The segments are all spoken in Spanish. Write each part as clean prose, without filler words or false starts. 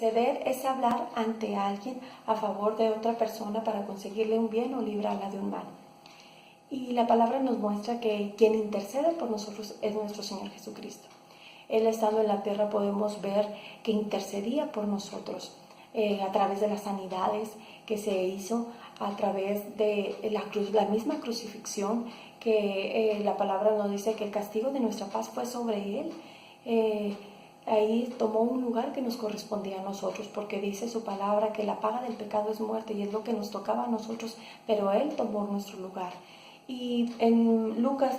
Interceder es hablar ante alguien a favor de otra persona para conseguirle un bien o librarla de un mal. Y la palabra nos muestra que quien intercede por nosotros es nuestro Señor Jesucristo. Él, estando en la tierra, podemos ver que intercedía por nosotros a través de las sanidades que se hizo, a través de la misma crucifixión, que la palabra nos dice que el castigo de nuestra paz fue sobre Él. Ahí tomó un lugar que nos correspondía a nosotros, porque dice su palabra que la paga del pecado es muerte, y es lo que nos tocaba a nosotros, pero Él tomó nuestro lugar. Y en Lucas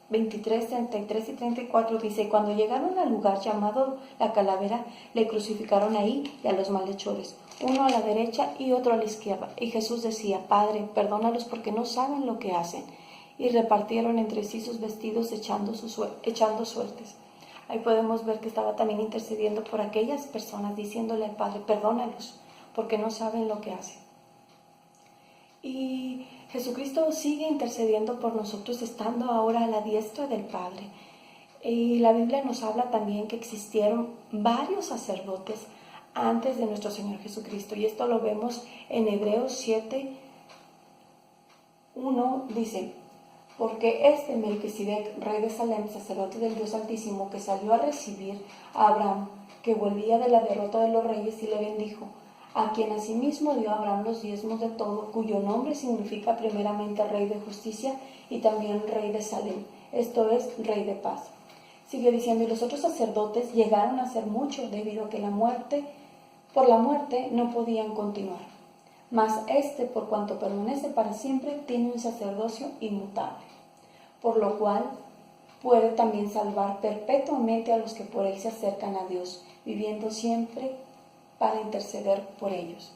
23, 33 y 34 dice: cuando llegaron al lugar llamado la Calavera, le crucificaron ahí y a los malhechores, uno a la derecha y otro a la izquierda. Y Jesús decía: Padre, perdónalos porque no saben lo que hacen. Y repartieron entre sí sus vestidos echando suertes. Ahí podemos ver que estaba también intercediendo por aquellas personas, diciéndole al Padre: perdónalos porque no saben lo que hacen. Y Jesucristo sigue intercediendo por nosotros, estando ahora a la diestra del Padre. Y la Biblia nos habla también que existieron varios sacerdotes antes de nuestro Señor Jesucristo. Y esto lo vemos en Hebreos 7, 1, dice: porque este Melquisedec, rey de Salem, sacerdote del Dios Altísimo, que salió a recibir a Abraham, que volvía de la derrota de los reyes, y le bendijo, a quien asimismo dio a Abraham los diezmos de todo, cuyo nombre significa primeramente Rey de Justicia y también Rey de Salem, esto es, Rey de Paz. Sigue diciendo: y los otros sacerdotes llegaron a ser muchos, debido a que por la muerte no podían continuar. Mas este, por cuanto permanece para siempre, tiene un sacerdocio inmutable, por lo cual puede también salvar perpetuamente a los que por él se acercan a Dios, viviendo siempre para interceder por ellos.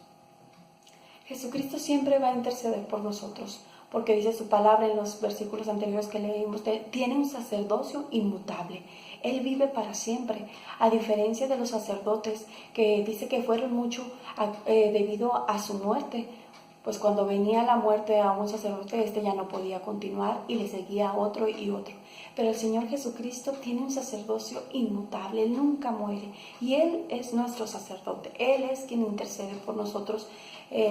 Jesucristo siempre va a interceder por nosotros, porque dice su palabra en los versículos anteriores que leímos: tiene un sacerdocio inmutable. Él vive para siempre, a diferencia de los sacerdotes que dice que fueron mucho debido a su muerte. Pues cuando venía la muerte a un sacerdote, ya no podía continuar y le seguía a otro y otro. Pero el Señor Jesucristo tiene un sacerdocio inmutable, Él nunca muere y Él es nuestro sacerdote, Él es quien intercede por nosotros.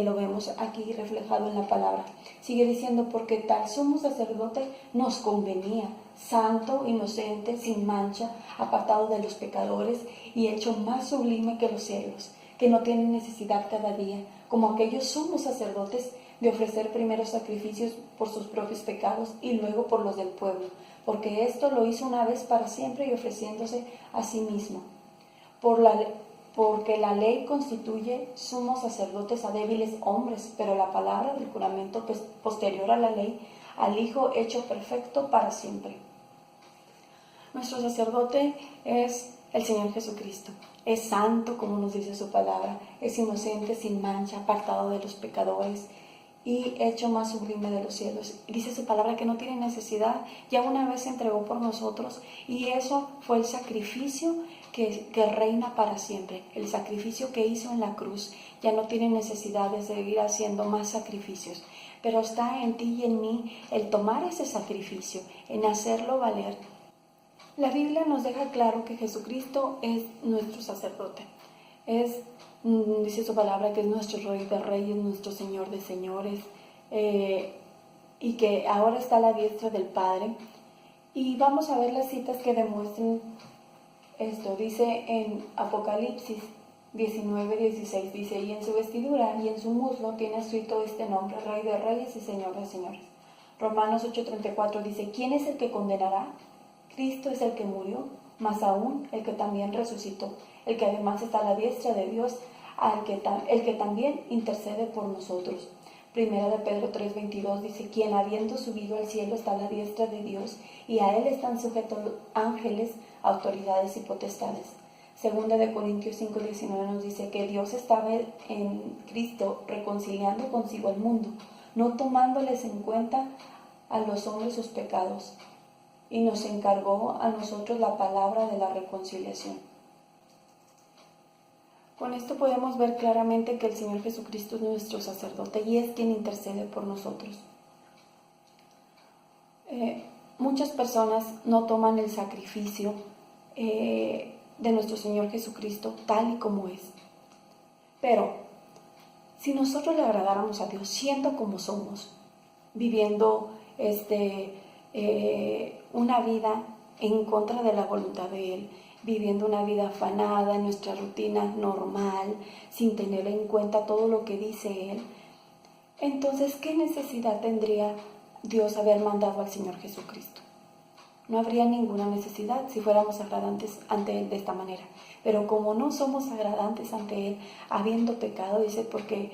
Lo vemos aquí reflejado en la palabra. Sigue diciendo: porque tal sumo sacerdote nos convenía, santo, inocente, sin mancha, apartado de los pecadores y hecho más sublime que los cielos, que no tiene necesidad cada día, como aquellos sumos sacerdotes, de ofrecer primero sacrificios por sus propios pecados y luego por los del pueblo, porque esto lo hizo una vez para siempre y ofreciéndose a sí mismo. Porque la ley constituye sumos sacerdotes a débiles hombres, pero la palabra del juramento posterior a la ley, al Hijo hecho perfecto para siempre. Nuestro sacerdote es el Señor Jesucristo. Es santo, como nos dice su palabra, es inocente, sin mancha, apartado de los pecadores y hecho más sublime de los cielos. Dice su palabra que no tiene necesidad, ya una vez se entregó por nosotros, y eso fue el sacrificio que reina para siempre, el sacrificio que hizo en la cruz. Ya no tiene necesidad de seguir haciendo más sacrificios, pero está en ti y en mí el tomar ese sacrificio, en hacerlo valer. La Biblia nos deja claro que Jesucristo es nuestro sacerdote. Dice su palabra que es nuestro Rey de Reyes, nuestro Señor de Señores, y que ahora está a la diestra del Padre. Y vamos a ver las citas que demuestran esto. Dice en Apocalipsis 19:16, dice: y en su vestidura y en su muslo tiene escrito este nombre: Rey de Reyes y Señor de Señores. Romanos 8:34 dice: ¿quién es el que condenará? Cristo es el que murió, más aún el que también resucitó, el que además está a la diestra de Dios, el que también intercede por nosotros. Primera de Pedro 3:22 dice: quien habiendo subido al cielo está a la diestra de Dios, y a él están sujetos ángeles, autoridades y potestades. Segunda de Corintios 5:19 nos dice que Dios estaba en Cristo reconciliando consigo al mundo, no tomándoles en cuenta a los hombres sus pecados, y nos encargó a nosotros la palabra de la reconciliación. Con esto podemos ver claramente que el Señor Jesucristo es nuestro sacerdote y es quien intercede por nosotros. Muchas personas no toman el sacrificio de nuestro Señor Jesucristo tal y como es. Pero si nosotros le agradáramos a Dios siendo como somos, viviendo una vida en contra de la voluntad de Él, viviendo una vida afanada en nuestra rutina normal, sin tener en cuenta todo lo que dice Él, entonces, ¿qué necesidad tendría Dios haber mandado al Señor Jesucristo? No habría ninguna necesidad si fuéramos agradantes ante Él de esta manera. Pero como no somos agradantes ante Él, habiendo pecado, dice, porque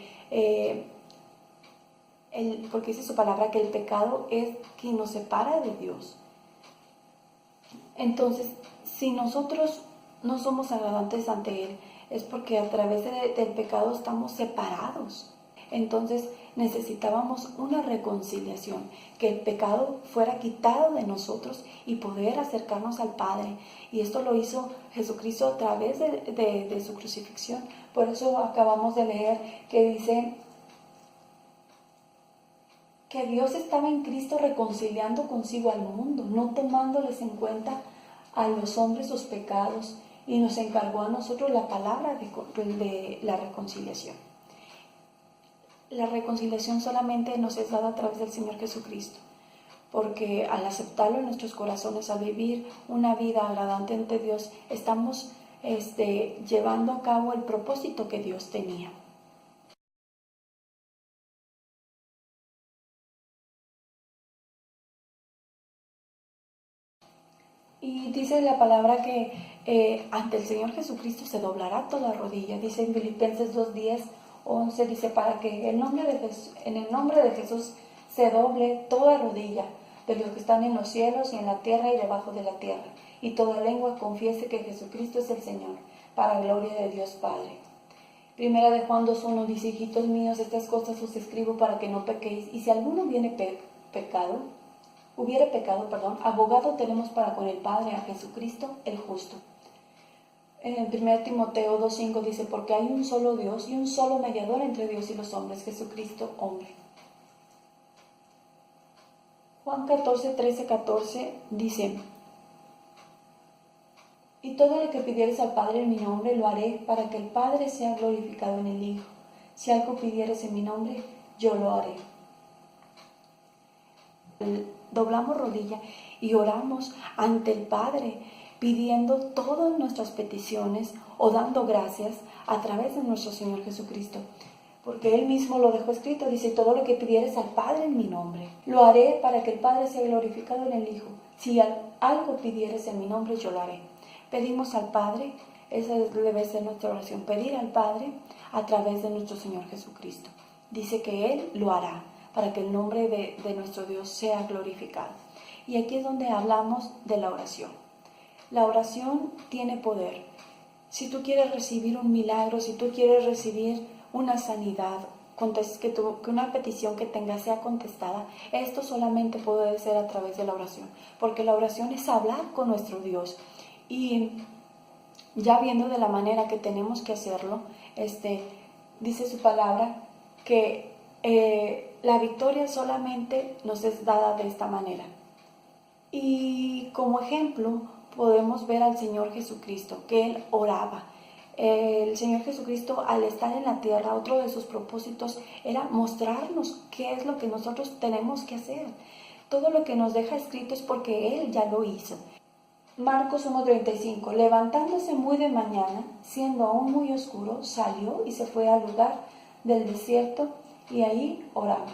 dice su palabra que el pecado es quien nos separa de Dios. Entonces, si nosotros no somos agradantes ante Él, es porque a través del pecado estamos separados. Entonces necesitábamos una reconciliación, que el pecado fuera quitado de nosotros y poder acercarnos al Padre. Y esto lo hizo Jesucristo a través de su crucifixión. Por eso acabamos de leer que dice que Dios estaba en Cristo reconciliando consigo al mundo, no tomándoles en cuenta a los hombres sus pecados, y nos encargó a nosotros la palabra de la reconciliación. La reconciliación solamente nos es dada a través del Señor Jesucristo, porque al aceptarlo en nuestros corazones, al vivir una vida agradante ante Dios, estamos llevando a cabo el propósito que Dios tenía. Y dice la palabra que ante el Señor Jesucristo se doblará toda rodilla. Dice en Filipenses 2:10, 11, dice, para que en el nombre de Jesús se doble toda rodilla de los que están en los cielos y en la tierra y debajo de la tierra, y toda lengua confiese que Jesucristo es el Señor, para gloria de Dios Padre. Primera de Juan 2:1 dice, hijitos míos, estas cosas os escribo para que no pequéis, y si alguno hubiere pecado, abogado tenemos para con el Padre, a Jesucristo el justo. En 1 Timoteo 2:5 dice, porque hay un solo Dios y un solo mediador entre Dios y los hombres, Jesucristo hombre. Juan 14:13-14 dice, y todo lo que pidieres al Padre en mi nombre lo haré, para que el Padre sea glorificado en el Hijo. Si algo pidieres en mi nombre, yo lo haré. Doblamos rodilla y oramos ante el Padre, pidiendo todas nuestras peticiones o dando gracias a través de nuestro Señor Jesucristo. Porque Él mismo lo dejó escrito, dice, todo lo que pidieres al Padre en mi nombre, lo haré para que el Padre sea glorificado en el Hijo. Si algo pidieres en mi nombre, yo lo haré. Pedimos al Padre, esa debe ser nuestra oración, pedir al Padre a través de nuestro Señor Jesucristo. Dice que Él lo hará, para que el nombre de nuestro Dios sea glorificado. Y aquí es donde hablamos de la oración. La oración tiene poder. Si tú quieres recibir un milagro, si tú quieres recibir una sanidad, que una petición que tengas sea contestada, esto solamente puede ser a través de la oración, porque la oración es hablar con nuestro Dios. Y ya viendo de la manera que tenemos que hacerlo, dice su palabra que la victoria solamente nos es dada de esta manera. Y como ejemplo podemos ver al Señor Jesucristo, que Él oraba. El Señor Jesucristo, al estar en la tierra, otro de sus propósitos era mostrarnos qué es lo que nosotros tenemos que hacer. Todo lo que nos deja escrito es porque Él ya lo hizo. Marcos 1:35, levantándose muy de mañana, siendo aún muy oscuro, salió y se fue al lugar del desierto y ahí oraba.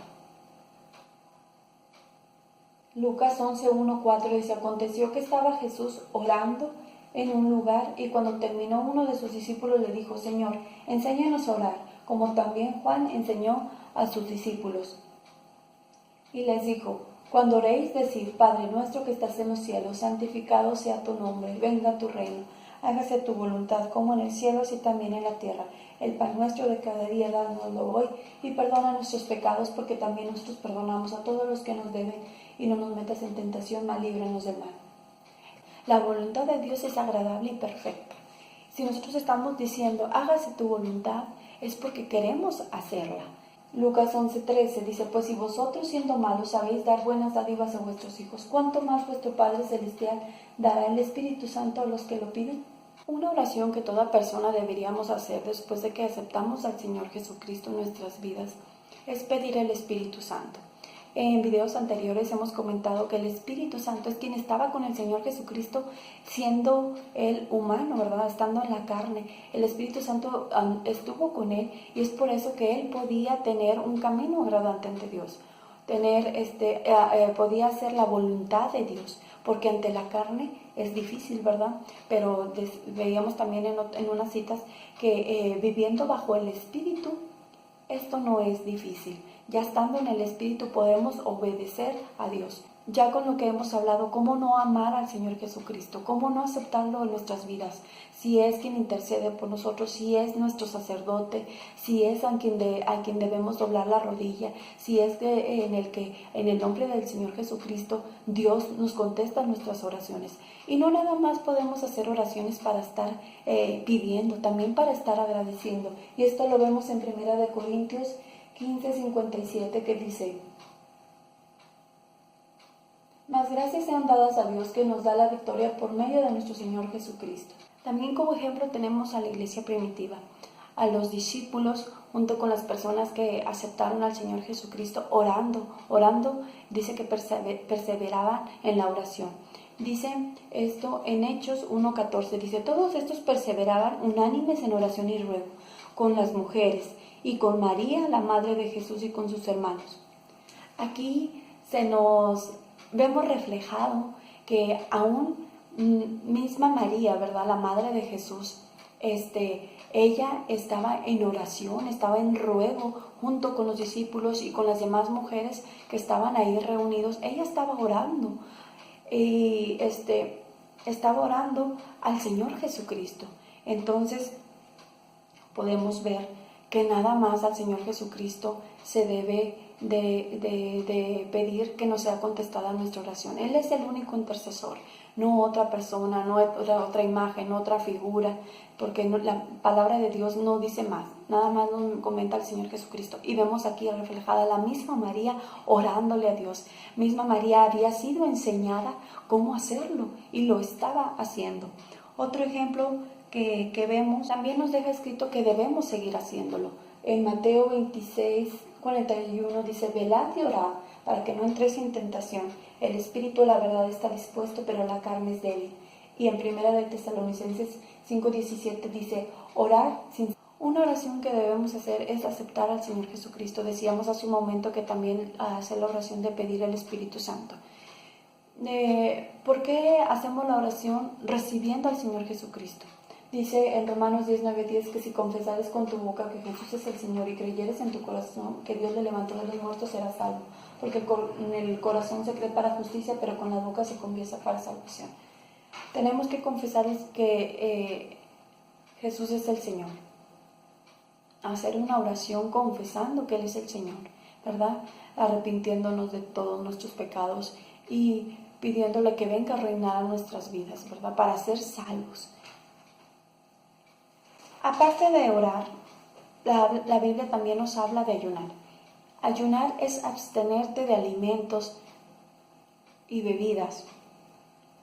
Lucas 11:1-4 dice, aconteció que estaba Jesús orando en un lugar y cuando terminó uno de sus discípulos le dijo, Señor, enséñanos a orar, como también Juan enseñó a sus discípulos. Y les dijo, cuando oréis, decid, Padre nuestro que estás en los cielos, santificado sea tu nombre, venga tu reino, hágase tu voluntad como en el cielo así también en la tierra. El pan nuestro de cada día dánoslo hoy y perdona nuestros pecados porque también nosotros perdonamos a todos los que nos deben y no nos metas en tentación, mas líbranos del mal. La voluntad de Dios es agradable y perfecta. Si nosotros estamos diciendo, hágase tu voluntad, es porque queremos hacerla. Lucas 11:13 dice, pues si vosotros siendo malos sabéis dar buenas dádivas a vuestros hijos, ¿cuánto más vuestro Padre Celestial dará el Espíritu Santo a los que lo piden? Una oración que toda persona deberíamos hacer después de que aceptamos al Señor Jesucristo en nuestras vidas es pedir el Espíritu Santo. En videos anteriores hemos comentado que el Espíritu Santo es quien estaba con el Señor Jesucristo siendo Él humano, ¿verdad? Estando en la carne. El Espíritu Santo estuvo con Él y es por eso que Él podía tener un camino agradable ante Dios. Podía hacer la voluntad de Dios, porque ante la carne es difícil, ¿verdad? Pero veíamos también en unas citas que viviendo bajo el Espíritu, esto no es difícil. Ya estando en el Espíritu podemos obedecer a Dios. Ya con lo que hemos hablado, ¿cómo no amar al Señor Jesucristo? ¿Cómo no aceptarlo en nuestras vidas? Si es quien intercede por nosotros, si es nuestro sacerdote, si es a quien debemos doblar la rodilla, si es en el nombre del Señor Jesucristo Dios nos contesta nuestras oraciones. Y no nada más podemos hacer oraciones para estar pidiendo, también para estar agradeciendo. Y esto lo vemos en 1 Corintios 15:57, que dice: mas gracias sean dadas a Dios que nos da la victoria por medio de nuestro Señor Jesucristo. También como ejemplo tenemos a la iglesia primitiva, a los discípulos junto con las personas que aceptaron al Señor Jesucristo orando, dice que perseveraban en la oración. Dice esto en Hechos 1:14, dice: todos estos perseveraban unánimes en oración y ruego, con las mujeres y con María, la madre de Jesús, y con sus hermanos. Aquí vemos reflejado que aún misma María, ¿verdad?, la madre de Jesús, ella estaba en oración, estaba en ruego junto con los discípulos y con las demás mujeres que estaban ahí reunidos. Ella estaba orando y estaba orando al Señor Jesucristo. Entonces podemos ver que nada más al Señor Jesucristo se debe de pedir que nos sea contestada nuestra oración. Él es el único intercesor, no otra persona, no otra imagen, no otra figura, porque la palabra de Dios no dice más, nada más nos comenta el Señor Jesucristo. Y vemos aquí reflejada la misma María orándole a Dios. Misma María había sido enseñada cómo hacerlo y lo estaba haciendo. Otro ejemplo que vemos, también nos deja escrito que debemos seguir haciéndolo. En Mateo 26:41 dice: velad y orad para que no entréis en tentación. El espíritu, la verdad, está dispuesto, pero la carne es débil. Y en 1 Tesalonicenses 5:17 dice: orad sin... Una oración que debemos hacer es aceptar al Señor Jesucristo. Decíamos hace un momento que también hace la oración de pedir el Espíritu Santo. ¿Por qué hacemos la oración recibiendo al Señor Jesucristo? Dice en Romanos 10:9-10 que si confesares con tu boca que Jesús es el Señor y creyeres en tu corazón que Dios le levantó de los muertos, serás salvo. Porque con el corazón se cree para justicia, pero con la boca se confiesa para salvación. Tenemos que confesar que Jesús es el Señor. Hacer una oración confesando que Él es el Señor, ¿verdad? Arrepintiéndonos de todos nuestros pecados y pidiéndole que venga a reinar a nuestras vidas, ¿verdad? Para ser salvos. Aparte de orar, la Biblia también nos habla de ayunar. Ayunar es abstenerte de alimentos y bebidas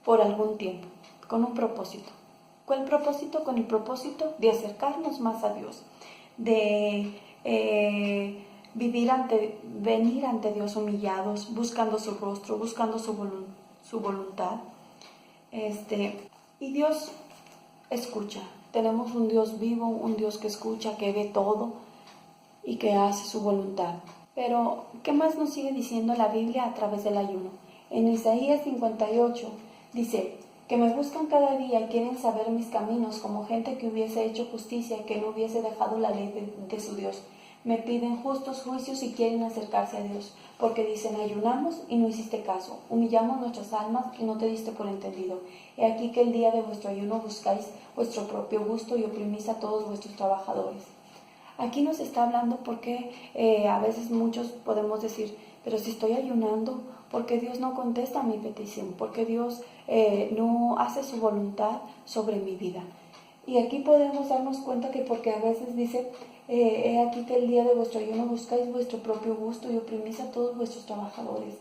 por algún tiempo, con un propósito. ¿Cuál propósito? Con el propósito de acercarnos más a Dios, de venir ante Dios humillados, buscando su rostro, buscando su voluntad. Y Dios escucha. Tenemos un Dios vivo, un Dios que escucha, que ve todo y que hace su voluntad. Pero, ¿qué más nos sigue diciendo la Biblia a través del ayuno? En Isaías 58 dice: que me buscan cada día y quieren saber mis caminos, como gente que hubiese hecho justicia y que no hubiese dejado la ley de su Dios. Me piden justos juicios y quieren acercarse a Dios, porque dicen: ayunamos y no hiciste caso, humillamos nuestras almas y no te diste por entendido. He aquí que el día de vuestro ayuno buscáis vuestro propio gusto y oprimís a todos vuestros trabajadores. Aquí nos está hablando porque a veces muchos podemos decir: pero si estoy ayunando, ¿por qué Dios no contesta mi petición? ¿Por qué Dios no hace su voluntad sobre mi vida? Y aquí podemos darnos cuenta que porque a veces dice: he aquí que el día de vuestro ayuno buscáis vuestro propio gusto y oprimís a todos vuestros trabajadores.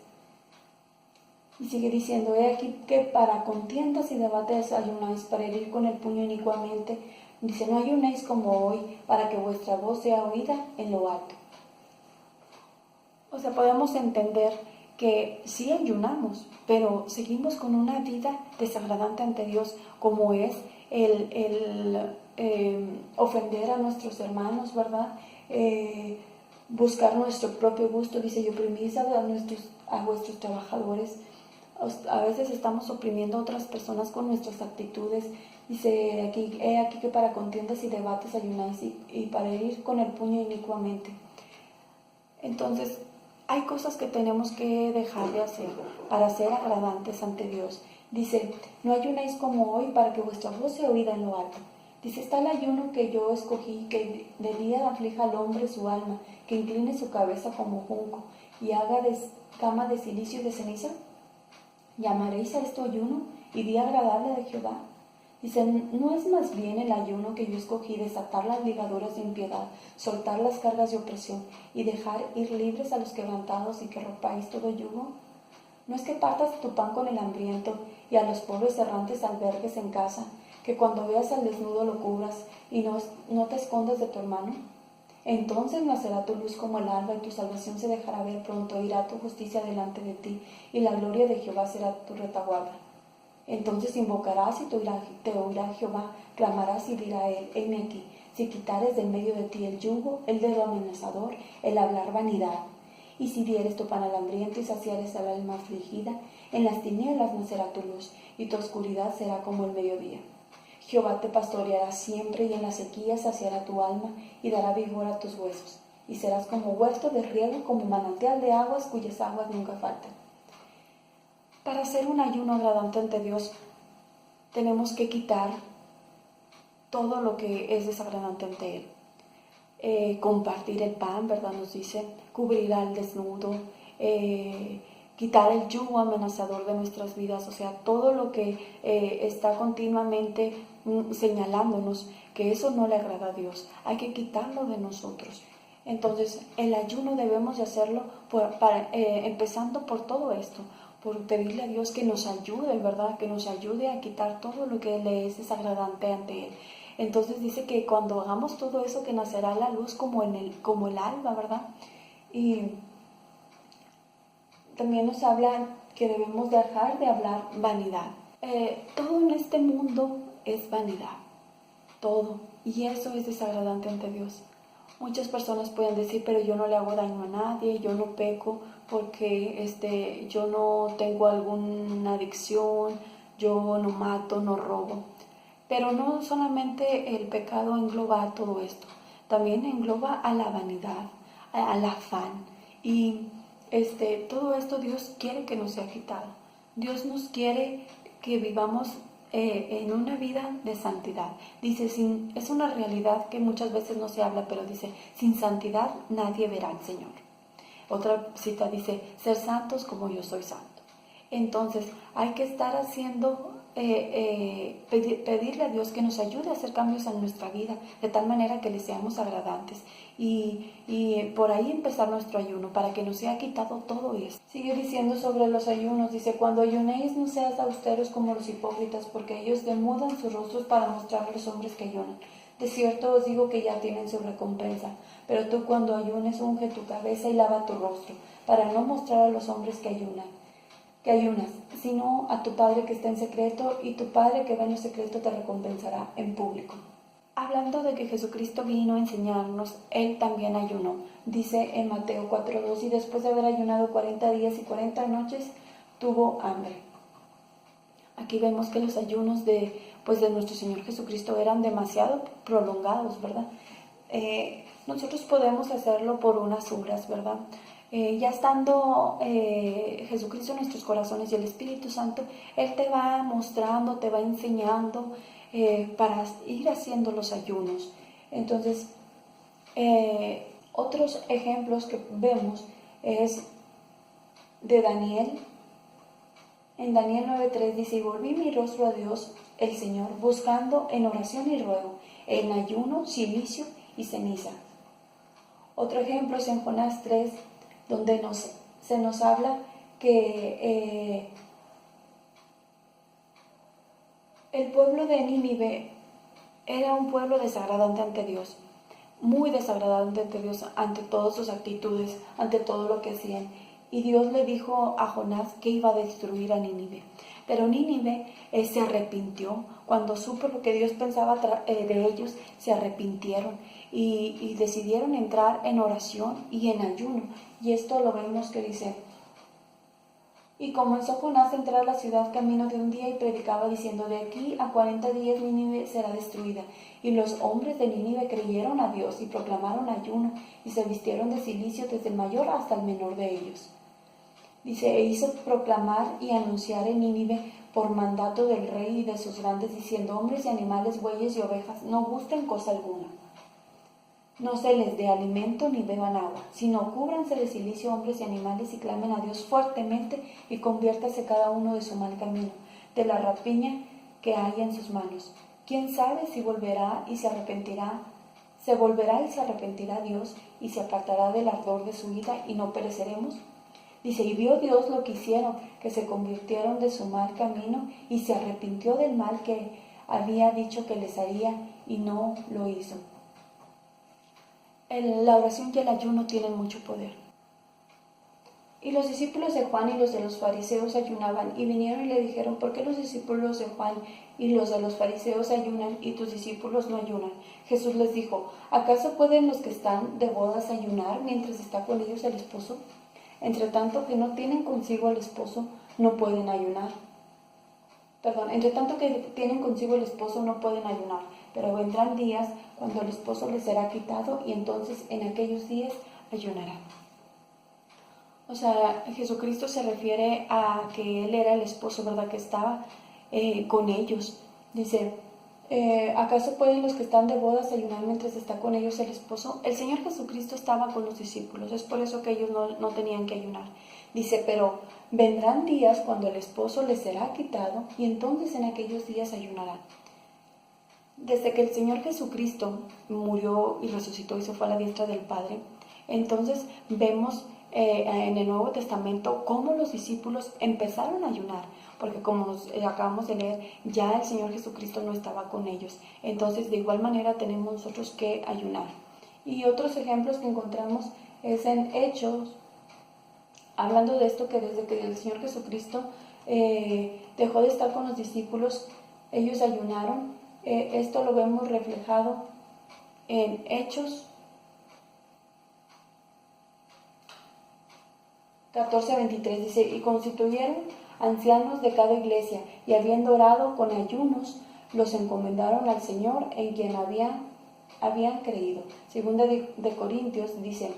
Y sigue diciendo, he aquí que para contiendas y debates ayunáis, para herir con el puño inicuamente. Dice, no ayunéis como hoy, para que vuestra voz sea oída en lo alto. O sea, podemos entender que sí ayunamos, pero seguimos con una vida desagradante ante Dios, como es el ofender a nuestros hermanos, ¿verdad? Buscar nuestro propio gusto. Dice, y oprimís a vuestros trabajadores. A veces estamos oprimiendo a otras personas con nuestras actitudes. Dice aquí, he aquí que para contiendas y debates ayunáis y para herir con el puño inicuamente. Entonces, hay cosas que tenemos que dejar de hacer para ser agradantes ante Dios. Dice, no ayunéis como hoy para que vuestra voz sea oída en lo alto. Dice, está el ayuno que yo escogí, que de día aflija al hombre su alma, que incline su cabeza como junco y haga cama de silicio y de ceniza. ¿Llamaréis a esto ayuno y día agradable de Jehová? Dice, ¿no es más bien el ayuno que yo escogí desatar las ligaduras de impiedad, soltar las cargas de opresión y dejar ir libres a los quebrantados y que rompáis todo yugo? ¿No es que partas tu pan con el hambriento y a los pobres errantes albergues en casa, que cuando veas al desnudo lo cubras y no te escondas de tu hermano? Entonces nacerá tu luz como el alba y tu salvación se dejará ver pronto, irá tu justicia delante de ti y la gloria de Jehová será tu retaguardia. Entonces invocarás y te oirá Jehová, clamarás y dirá él, heme aquí, si quitares del medio de ti el yugo, el dedo amenazador, el hablar vanidad. Y si dieres tu pan al hambriento y saciares al alma afligida, en las tinieblas nacerá tu luz, y tu oscuridad será como el mediodía. Jehová te pastoreará siempre, y en la sequía saciará tu alma, y dará vigor a tus huesos. Y serás como huerto de riego, como manantial de aguas, cuyas aguas nunca faltan. Para hacer un ayuno agradante ante Dios, tenemos que quitar todo lo que es desagradante ante Él. Compartir el pan, ¿verdad? Nos dice, cubrir al desnudo, quitar el yugo amenazador de nuestras vidas, o sea, todo lo que está continuamente señalándonos que eso no le agrada a Dios, hay que quitarlo de nosotros. Entonces, el ayuno debemos de hacerlo empezando por todo esto, por pedirle a Dios que nos ayude, ¿verdad? Que nos ayude a quitar todo lo que le es desagradante ante Él. Entonces dice que cuando hagamos todo eso, que nacerá la luz como el alba, ¿verdad? Y también nos habla que debemos dejar de hablar vanidad. Todo en este mundo es vanidad, todo, y eso es desagradante ante Dios. Muchas personas pueden decir, pero yo no le hago daño a nadie, yo no peco porque yo no tengo alguna adicción, yo no mato, no robo. Pero no solamente el pecado engloba todo esto, también engloba a la vanidad, al afán. Y todo esto Dios quiere que nos sea quitado. Dios nos quiere que vivamos en una vida de santidad. Dice, es una realidad que muchas veces no se habla, pero dice, sin santidad nadie verá al Señor. Otra cita dice, ser santos como yo soy santo. Entonces hay que estar haciendo, pedirle a Dios que nos ayude a hacer cambios en nuestra vida, de tal manera que le seamos agradantes. Y por ahí empezar nuestro ayuno, para que nos sea quitado todo esto. Sigue diciendo sobre los ayunos, dice, cuando ayunéis no seas austeros como los hipócritas, porque ellos demudan sus rostros para mostrar a los hombres que ayunan. De cierto os digo que ya tienen su recompensa, pero tú cuando ayunes unge tu cabeza y lava tu rostro, para no mostrar a los hombres que ayunas, sino a tu Padre que está en secreto, y tu Padre que va en lo secreto te recompensará en público. Hablando de que Jesucristo vino a enseñarnos, Él también ayunó. Dice en Mateo 4:2, y después de haber ayunado 40 días y 40 noches, tuvo hambre. Aquí vemos que los ayunos de nuestro Señor Jesucristo eran demasiado prolongados, ¿verdad? Nosotros podemos hacerlo por unas horas, ¿verdad? Ya estando Jesucristo en nuestros corazones y el Espíritu Santo, Él te va mostrando, te va enseñando para ir haciendo los ayunos. Entonces, otros ejemplos que vemos es de Daniel. En Daniel 9:3 dice, y volví mi rostro a Dios, el Señor, buscando en oración y ruego, en ayuno, silicio y ceniza. Otro ejemplo es en Jonás 3, donde se nos habla que El pueblo de Nínive era un pueblo desagradante ante Dios, muy desagradante ante Dios, ante todas sus actitudes, ante todo lo que hacían. Y Dios le dijo a Jonás que iba a destruir a Nínive. Pero Nínive se arrepintió. Cuando supo lo que Dios pensaba de ellos, se arrepintieron y decidieron entrar en oración y en ayuno. Y esto lo vemos que dice: y comenzó Jonás a entrar a la ciudad camino de un día y predicaba diciendo: de aquí a 40 días Nínive será destruida. Y los hombres de Nínive creyeron a Dios y proclamaron ayuno y se vistieron de cilicio desde el mayor hasta el menor de ellos. Dice: e hizo proclamar y anunciar en Nínive por mandato del rey y de sus grandes, diciendo: hombres y animales, bueyes y ovejas, no gusten cosa alguna. No se les dé alimento ni beban agua, sino cúbranse de cilicio hombres y animales y clamen a Dios fuertemente y conviértase cada uno de su mal camino, de la rapiña que hay en sus manos. ¿Quién sabe si volverá y se arrepentirá? Se volverá y se arrepentirá Dios y se apartará del ardor de su ira y no pereceremos. Dice: y vio Dios lo que hicieron, que se convirtieron de su mal camino y se arrepintió del mal que había dicho que les haría y no lo hizo. La oración y el ayuno tienen mucho poder. Y los discípulos de Juan y los de los fariseos ayunaban, y vinieron y le dijeron: ¿por qué los discípulos de Juan y los de los fariseos ayunan y tus discípulos no ayunan? Jesús les dijo: ¿acaso pueden los que están de bodas ayunar mientras está con ellos el esposo? Entre tanto que no tienen consigo el esposo, no pueden ayunar. Entre tanto que tienen consigo el esposo, no pueden ayunar. Pero vendrán días cuando el esposo les será quitado y entonces en aquellos días ayunarán. O sea, Jesucristo se refiere a que Él era el esposo, ¿verdad? Que estaba con ellos. Dice: ¿acaso pueden los que están de bodas ayunar mientras está con ellos el esposo? El Señor Jesucristo estaba con los discípulos, es por eso que ellos no tenían que ayunar. Dice: pero vendrán días cuando el esposo les será quitado y entonces en aquellos días ayunarán. Desde que el Señor Jesucristo murió y resucitó y se fue a la diestra del Padre, entonces vemos en el Nuevo Testamento cómo los discípulos empezaron a ayunar, porque como acabamos de leer, ya el Señor Jesucristo no estaba con ellos. Entonces de igual manera tenemos nosotros que ayunar. Y otros ejemplos que encontramos es en Hechos, hablando de esto, que desde que el Señor Jesucristo dejó de estar con los discípulos, ellos ayunaron. Esto lo vemos reflejado en Hechos 14:23, dice: y constituyeron ancianos de cada iglesia, y habiendo orado con ayunos, los encomendaron al Señor en quien habían creído. Segunda de Corintios dice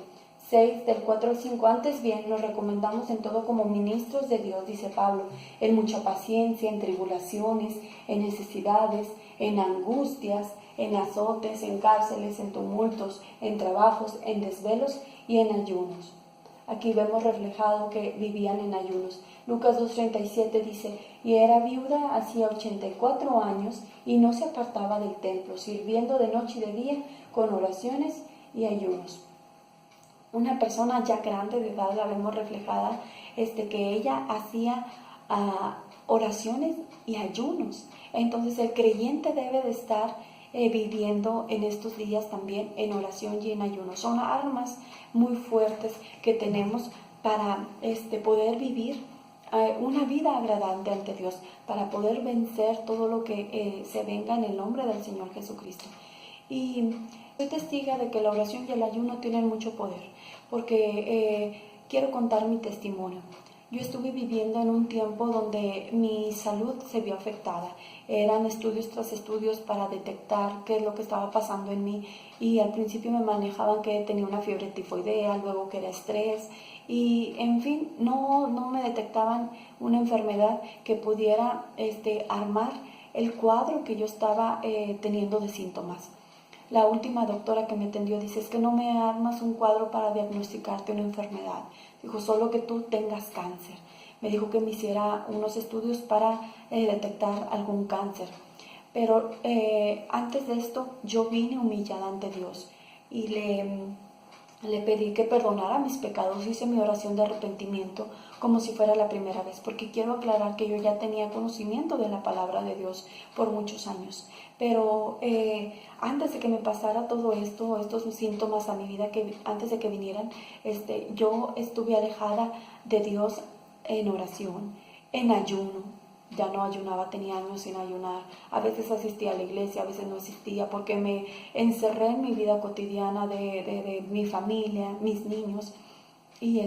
6, del 4 al 5, antes bien nos recomendamos en todo como ministros de Dios, dice Pablo, en mucha paciencia, en tribulaciones, en necesidades, en angustias, en azotes, en cárceles, en tumultos, en trabajos, en desvelos y en ayunos. Aquí vemos reflejado que vivían en ayunos. Lucas 2:37 dice: y era viuda hacía 84 años y no se apartaba del templo, sirviendo de noche y de día con oraciones y ayunos. Una persona ya grande de edad la vemos reflejada, que ella hacía oraciones y ayunos. Entonces el creyente debe de estar viviendo en estos días también en oración y en ayuno. Son armas muy fuertes que tenemos para poder vivir una vida agradable ante Dios, para poder vencer todo lo que se venga en el nombre del Señor Jesucristo. Y soy testiga de que la oración y el ayuno tienen mucho poder, porque quiero contar mi testimonio. Yo estuve viviendo en un tiempo donde mi salud se vio afectada. Eran estudios tras estudios para detectar qué es lo que estaba pasando en mí. Y al principio me manejaban que tenía una fiebre tifoidea, luego que era estrés. Y en fin, no me detectaban una enfermedad que pudiera armar el cuadro que yo estaba teniendo de síntomas. La última doctora que me atendió dice: es que no me armas un cuadro para diagnosticarte una enfermedad. Dijo: solo que tú tengas cáncer. Me dijo que me hiciera unos estudios para detectar algún cáncer. Pero antes de esto yo vine humillada ante Dios y le Le pedí que perdonara mis pecados, hice mi oración de arrepentimiento como si fuera la primera vez, porque quiero aclarar que yo ya tenía conocimiento de la palabra de Dios por muchos años. Pero antes de que me pasara todo esto, estos síntomas a mi vida, antes de que vinieran, yo estuve alejada de Dios en oración, en ayuno. Ya no ayunaba, tenía años sin ayunar. A veces asistía a la iglesia, a veces no asistía, porque me encerré en mi vida cotidiana de mi familia, mis niños, y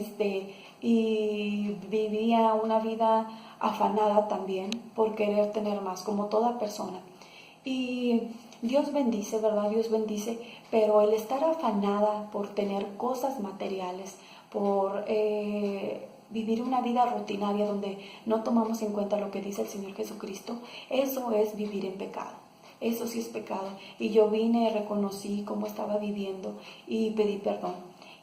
vivía una vida afanada también por querer tener más, como toda persona. Y Dios bendice, ¿verdad? Dios bendice, pero el estar afanada por tener cosas materiales, por vivir una vida rutinaria donde no tomamos en cuenta lo que dice el Señor Jesucristo, eso es vivir en pecado. Eso sí es pecado. Y yo vine, reconocí cómo estaba viviendo y pedí perdón.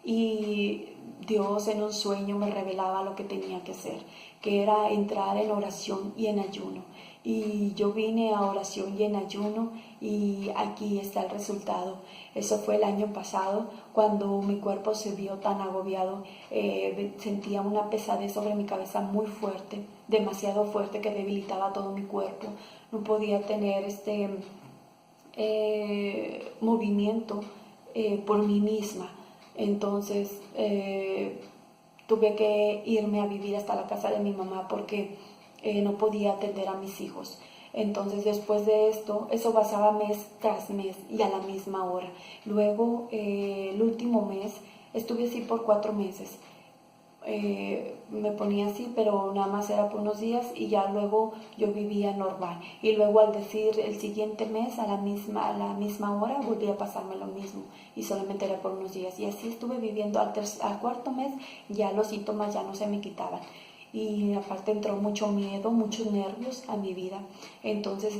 Y Dios en un sueño me revelaba lo que tenía que hacer, que era entrar en oración y en ayuno. Y yo vine a oración y en ayuno y aquí está el resultado. Eso fue el año pasado, cuando mi cuerpo se vio tan agobiado. Sentía una pesadez sobre mi cabeza muy fuerte, demasiado fuerte, que debilitaba todo mi cuerpo. No podía tener movimiento por mí misma. Entonces tuve que irme a vivir hasta la casa de mi mamá porque no podía atender a mis hijos. Entonces después de esto, eso pasaba mes tras mes y a la misma hora. Luego el último mes estuve así por 4 meses. Me ponía así, pero nada más era por unos días y ya luego yo vivía normal. Y luego al decir el siguiente mes a la misma hora volví a pasarme lo mismo y solamente era por unos días. Y así estuve viviendo al 4.º mes, ya los síntomas ya no se me quitaban. Y aparte entró mucho miedo, muchos nervios a mi vida. Entonces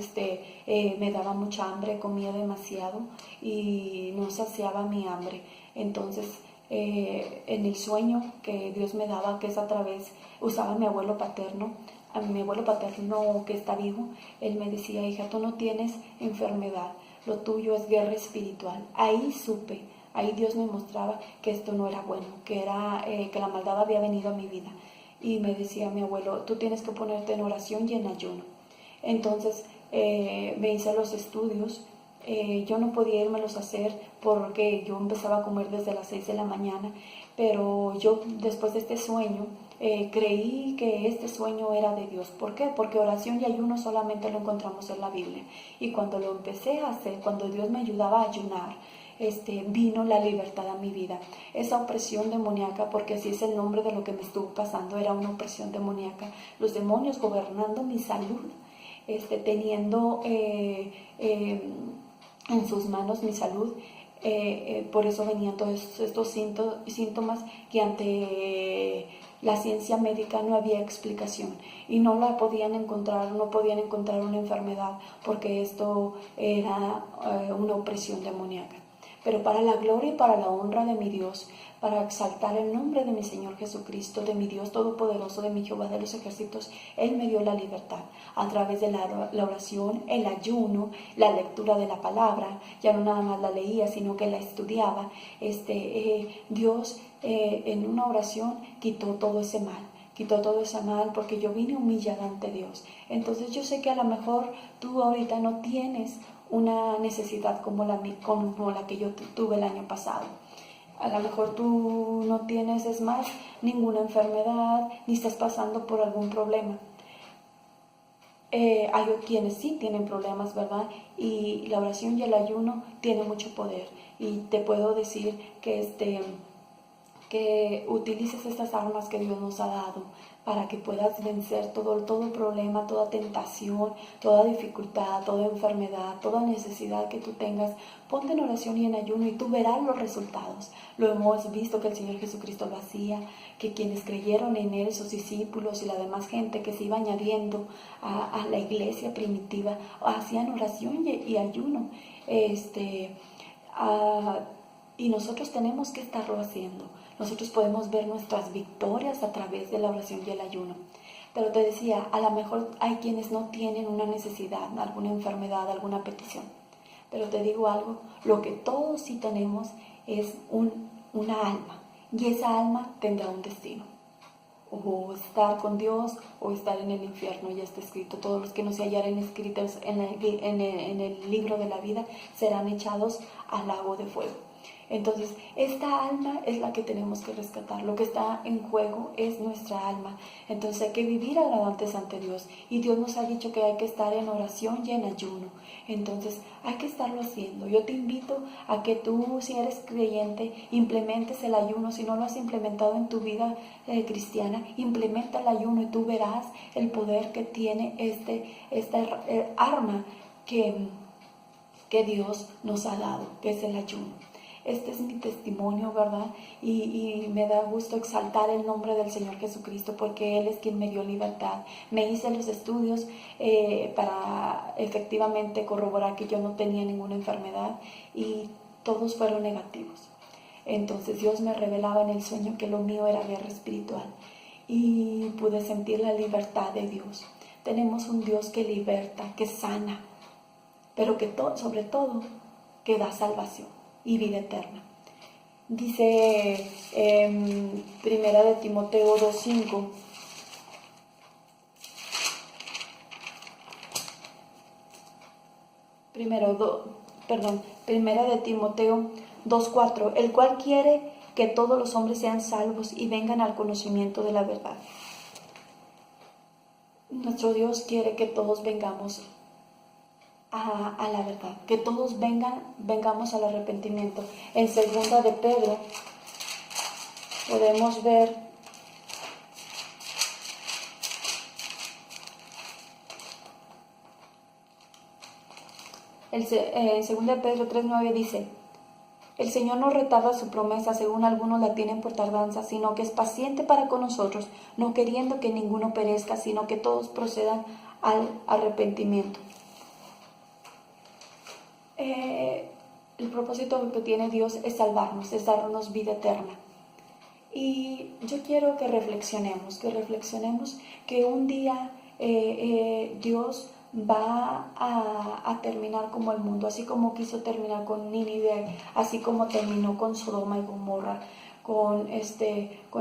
me daba mucha hambre, comía demasiado y no saciaba mi hambre. Entonces en el sueño que Dios me daba, que es a través, usaba a mi abuelo paterno que está vivo, él me decía: hija, tú no tienes enfermedad, lo tuyo es guerra espiritual. Ahí supe, ahí Dios me mostraba que esto no era bueno, que la maldad había venido a mi vida. Y me decía mi abuelo: tú tienes que ponerte en oración y en ayuno. Entonces me hice los estudios. Yo no podía irmelos a hacer porque yo empezaba a comer desde las 6 de la mañana, pero yo después de este sueño creí que este sueño era de Dios. ¿Por qué? Porque oración y ayuno solamente lo encontramos en la Biblia. Y cuando lo empecé a hacer, cuando Dios me ayudaba a ayunar, vino la libertad a mi vida. Esa opresión demoníaca, porque así es el nombre de lo que me estuvo pasando, era una opresión demoníaca. Los demonios gobernando mi salud, teniendo en sus manos mi salud. Por eso venían todos estos síntomas que ante la ciencia médica no había explicación y no la podían encontrar, no podían encontrar una enfermedad, porque esto era una opresión demoníaca. Pero para la gloria y para la honra de mi Dios, para exaltar el nombre de mi Señor Jesucristo, de mi Dios Todopoderoso, de mi Jehová de los ejércitos, Él me dio la libertad a través de la oración, el ayuno, la lectura de la palabra. Ya no nada más la leía, sino que la estudiaba. Dios en una oración quitó todo ese mal, porque yo vine humillada ante Dios. Entonces yo sé que a lo mejor tú ahorita no tienes una necesidad como la que yo tuve el año pasado. A lo mejor tú no tienes, es más, ninguna enfermedad, ni estás pasando por algún problema. Hay quienes sí tienen problemas, ¿verdad? Y la oración y el ayuno tienen mucho poder. Y te puedo decir que utilices estas armas que Dios nos ha dado para que puedas vencer todo problema, toda tentación, toda dificultad, toda enfermedad, toda necesidad que tú tengas. Ponte en oración y en ayuno y tú verás los resultados. Lo hemos visto que el Señor Jesucristo lo hacía, que quienes creyeron en Él, sus discípulos y la demás gente que se iba añadiendo a la iglesia primitiva, hacían oración y ayuno. Y nosotros tenemos que estarlo haciendo. Nosotros podemos ver nuestras victorias a través de la oración y el ayuno. Pero te decía, a lo mejor hay quienes no tienen una necesidad, alguna enfermedad, alguna petición. Pero te digo algo, lo que todos sí tenemos es un una alma, y esa alma tendrá un destino. O estar con Dios o estar en el infierno. Ya está escrito: todos los que no se hallaren escritos en el libro de la vida serán echados al lago de fuego. Entonces, esta alma es la que tenemos que rescatar. Lo que está en juego es nuestra alma. Entonces hay que vivir agradantes ante Dios. Y Dios nos ha dicho que hay que estar en oración y en ayuno. Entonces hay que estarlo haciendo. Yo te invito a que tú, si eres creyente, implementes el ayuno. Si no lo has implementado en tu vida cristiana, implementa el ayuno y tú verás el poder que tiene esta arma que Dios nos ha dado, que es el ayuno. Este es mi testimonio, ¿verdad? Y me da gusto exaltar el nombre del Señor Jesucristo, porque Él es quien me dio libertad. Me hice los estudios para efectivamente corroborar que yo no tenía ninguna enfermedad, y todos fueron negativos. Entonces Dios me revelaba en el sueño que lo mío era guerra espiritual, y pude sentir la libertad de Dios. Tenemos un Dios que liberta, que sana, pero que sobre todo que da salvación y vida eterna. Dice Primera de Timoteo 2:5. Primera de Timoteo 2:4, el cual quiere que todos los hombres sean salvos y vengan al conocimiento de la verdad. Nuestro Dios quiere que todos vengamos a la verdad, que todos vengamos al arrepentimiento. En Segunda de Pedro podemos ver en Segunda de Pedro 3:9 dice: el Señor no retarda su promesa, según algunos la tienen por tardanza, sino que es paciente para con nosotros, no queriendo que ninguno perezca, sino que todos procedan al arrepentimiento. El propósito que tiene Dios es salvarnos, es darnos vida eterna. Y yo quiero que reflexionemos que un día Dios va a terminar como el mundo, así como quiso terminar con Nínive, así como terminó con Sodoma y Gomorra, con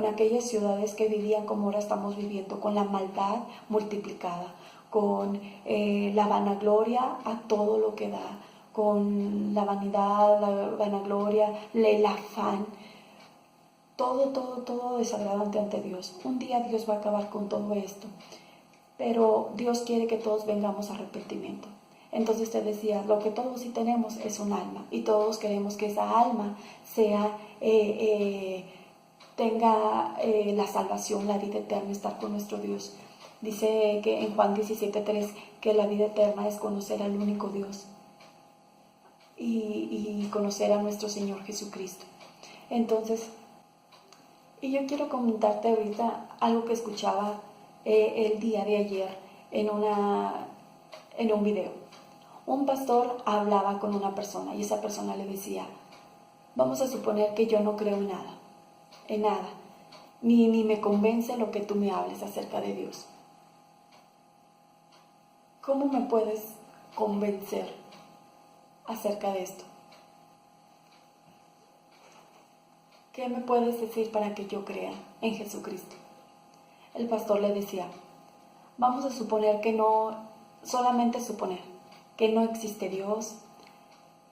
aquellas ciudades que vivían como ahora estamos viviendo, con la maldad multiplicada, con la vanagloria a todo lo que da, con la vanidad, la vanagloria, el afán, todo desagradante ante Dios. Un día Dios va a acabar con todo esto, pero Dios quiere que todos vengamos a arrepentimiento. Entonces te decía, lo que todos sí tenemos es un alma, y todos queremos que esa alma tenga la salvación, la vida eterna, estar con nuestro Dios. Dice que en Juan 17:3 que la vida eterna es conocer al único Dios y conocer a nuestro Señor Jesucristo. Entonces, y yo quiero comentarte ahorita algo que escuchaba el día de ayer en un video. Un pastor hablaba con una persona y esa persona le decía: vamos a suponer que yo no creo en nada, ni me convence lo que tú me hables acerca de Dios. ¿Cómo me puedes convencer acerca de esto? ¿Qué me puedes decir para que yo crea en Jesucristo? El pastor le decía: vamos a suponer solamente suponer, que no existe Dios,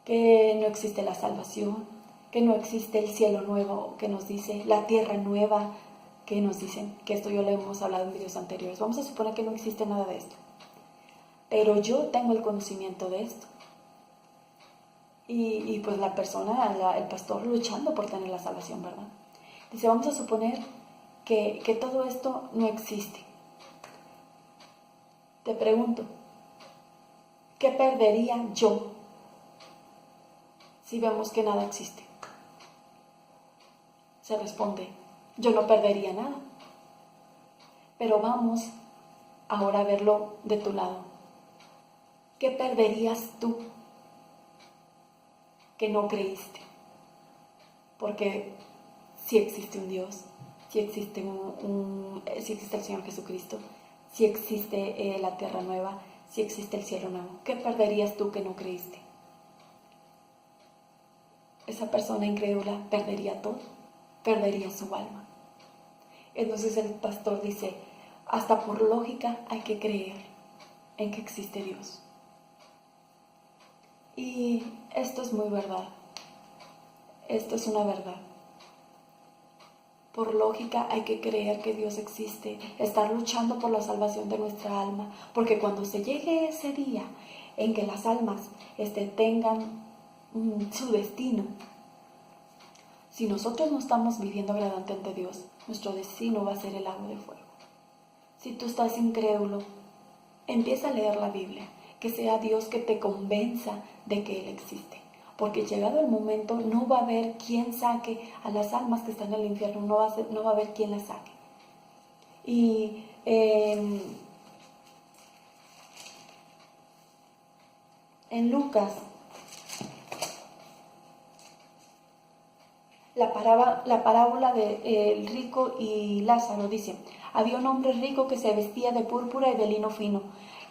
que no existe la salvación, que no existe el cielo nuevo que nos dice, la tierra nueva que nos dicen, que esto yo lo hemos hablado en videos anteriores. Vamos a suponer que no existe nada de esto, pero yo tengo el conocimiento de esto. Y pues la persona, el pastor, luchando por tener la salvación, ¿verdad? Dice: vamos a suponer que todo esto no existe. Te pregunto, ¿qué perdería yo si vemos que nada existe? Se responde: yo no perdería nada. Pero vamos ahora a verlo de tu lado. ¿Qué perderías tú que no creíste? Porque si existe un Dios, si existe si existe el Señor Jesucristo, si existe la tierra nueva, si existe el cielo nuevo, ¿qué perderías tú que no creíste? esa persona incrédula perdería todo, perdería su alma. Entonces el pastor dice, hasta por lógica hay que creer en que existe Dios. Y esto es muy verdad. Esto es una verdad. Por lógica hay que creer que Dios existe, estar luchando por la salvación de nuestra alma, porque cuando se llegue ese día en que las almas tengan su destino, si nosotros no estamos viviendo agradante ante Dios, nuestro destino va a ser el lago de fuego. Si tú estás incrédulo, empieza a leer la Biblia, que sea Dios que te convenza de que Él existe. Porque llegado el momento no va a haber quien saque a las almas que están en el infierno, no va a haber quien las saque. Y en Lucas, la parábola del rico y Lázaro dice, había un hombre rico que se vestía de púrpura y de lino fino,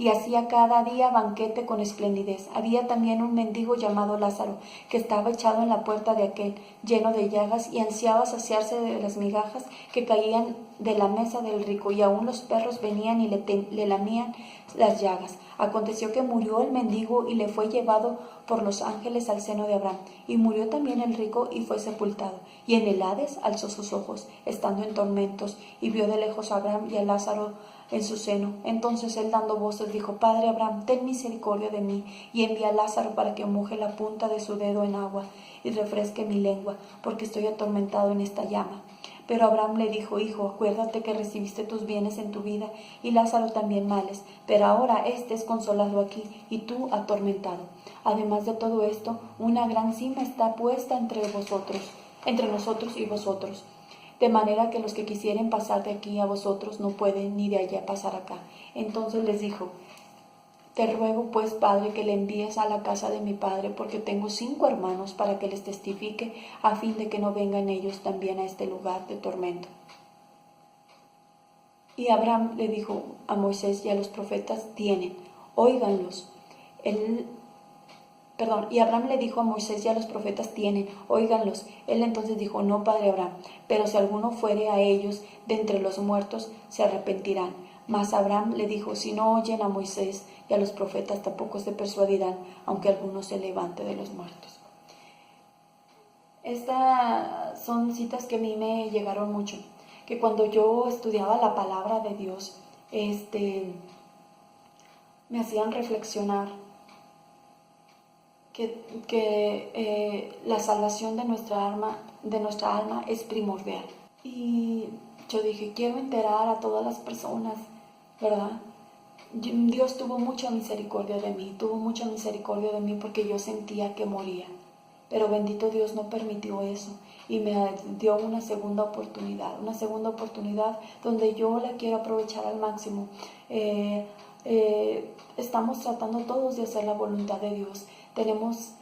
y hacía cada día banquete con esplendidez. Había también un mendigo llamado Lázaro, que estaba echado en la puerta de aquel, lleno de llagas, y ansiaba saciarse de las migajas que caían de la mesa del rico, y aún los perros venían y le lamían las llagas. Aconteció que murió el mendigo y le fue llevado por los ángeles al seno de Abraham. Y murió también el rico y fue sepultado. Y en el Hades alzó sus ojos, estando en tormentos, y vio de lejos a Abraham y a Lázaro en su seno. Entonces él, dando voces, dijo, Padre Abraham, ten misericordia de mí, y envía a Lázaro para que moje la punta de su dedo en agua y refresque mi lengua, porque estoy atormentado en esta llama. Pero Abraham le dijo, Hijo, acuérdate que recibiste tus bienes en tu vida, y Lázaro también males, pero ahora éste es consolado aquí, y tú atormentado. Además de todo esto, una gran cima está puesta entre nosotros y vosotros, de manera que los que quisieren pasar de aquí a vosotros no pueden ni de allá pasar acá. Entonces les dijo, te ruego pues, Padre, que le envíes a la casa de mi padre, porque tengo 5 hermanos, para que les testifique, a fin de que no vengan ellos también a este lugar de tormento. Y Abraham le dijo a Moisés y a los profetas, óiganlos. Y Abraham le dijo a Moisés y a los profetas, óiganlos. Él entonces dijo, no, Padre Abraham, pero si alguno fuere a ellos de entre los muertos, se arrepentirán. Mas Abraham le dijo, si no oyen a Moisés y a los profetas, tampoco se persuadirán, aunque alguno se levante de los muertos. Estas son citas que a mí me llegaron mucho, que cuando yo estudiaba la palabra de Dios, me hacían reflexionar que la salvación de nuestra alma es primordial. Y yo dije, quiero enterar a todas las personas, ¿verdad? Dios tuvo mucha misericordia de mí porque yo sentía que moría. Pero bendito Dios no permitió eso y me dio una segunda oportunidad donde yo la quiero aprovechar al máximo. Estamos tratando todos de hacer la voluntad de Dios. Tenemos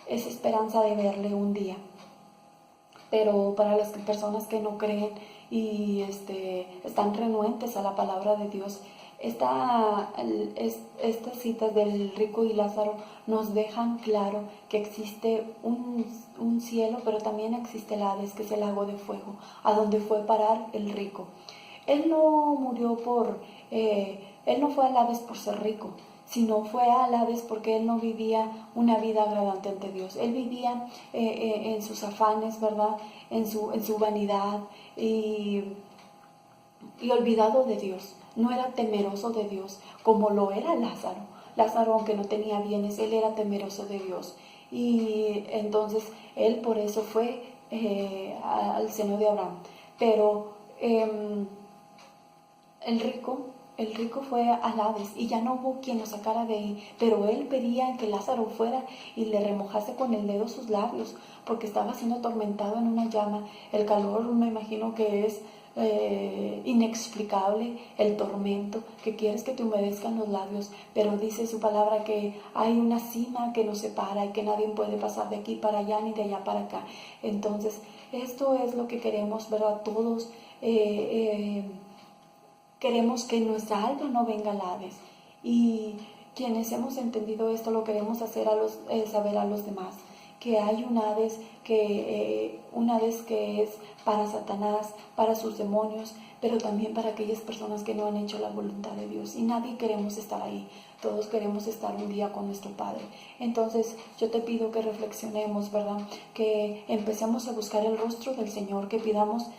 esa esperanza de verle un día. Pero para las personas que no creen y están renuentes a la palabra de Dios, estas citas del rico y Lázaro nos dejan claro que existe un cielo, pero también existe el Hades, que es el lago de fuego, a donde fue parar el rico. Él no fue al Hades por ser rico, sino fue al Hades porque él no vivía una vida agradante ante Dios. Él vivía en sus afanes, ¿verdad? En su vanidad y olvidado de Dios. No era temeroso de Dios como lo era Lázaro. Lázaro, aunque no tenía bienes, él era temeroso de Dios. Y entonces él por eso fue al seno de Abraham. Pero el rico fue al Hades y ya no hubo quien lo sacara de ahí, pero él pedía que Lázaro fuera y le remojase con el dedo sus labios, porque estaba siendo atormentado en una llama. El calor, me imagino que es inexplicable, el tormento, que quieres que te humedezcan los labios, pero dice su palabra que hay una cima que nos separa y que nadie puede pasar de aquí para allá ni de allá para acá. Entonces, esto es lo que queremos, ¿verdad? Todos queremos que nuestra alma no venga al Hades, y quienes hemos entendido esto lo queremos hacer saber a los demás, que hay un Hades, que una vez que es para Satanás, para sus demonios, pero también para aquellas personas que no han hecho la voluntad de Dios. Y nadie queremos estar ahí, todos queremos estar un día con nuestro Padre. Entonces yo te pido que reflexionemos, ¿verdad? Que empecemos a buscar el rostro del Señor, que pidamos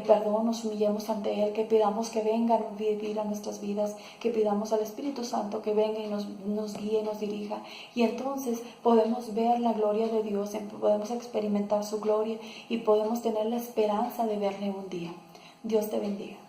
perdón, nos humillemos ante Él, que pidamos que venga a vivir a nuestras vidas, que pidamos al Espíritu Santo que venga y nos guíe, nos dirija. Y entonces podemos ver la gloria de Dios, podemos experimentar su gloria y podemos tener la esperanza de verle un día. Dios te bendiga.